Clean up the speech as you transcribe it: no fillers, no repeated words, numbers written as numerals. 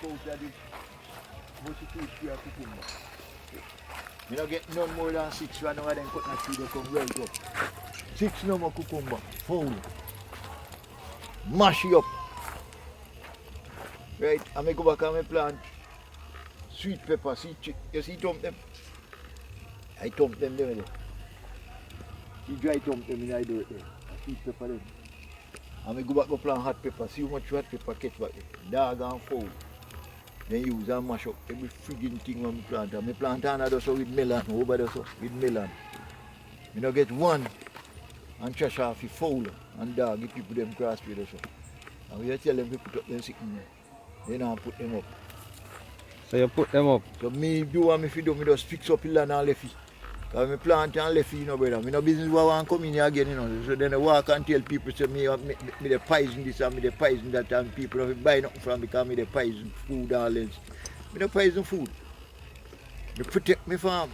out of this bushy fish here cucumber. You don't get none more than 6 when one of them coconut tree they come right up. 6 no more cucumber, foul. Mash it up. Right, I may go back and I plant sweet pepper, you see thump them? I thump them there. See dry thump them in I do it there. Sweet pepper them. I may go back and plant hot pepper, see how much hot pepper catch back there. Dog and foul. Then use and mash up every friggin' thing when I plant. I plant another so with melon, over there so with melon. You know get one and trash off the foul and dog, give people them grass with us. And we tell them to put up them sitting there. They now put them up. So you put them up? So me do what me fi do, me just fix up the land and left it. Because me plant and left it, you know, brother. Me no business who want to come in here again, you know. So then I walk and tell people, say me the poison this and me the poison that, and people have buy nothing from me because me the poison food and all this. Me the poison food. Me protect me farm.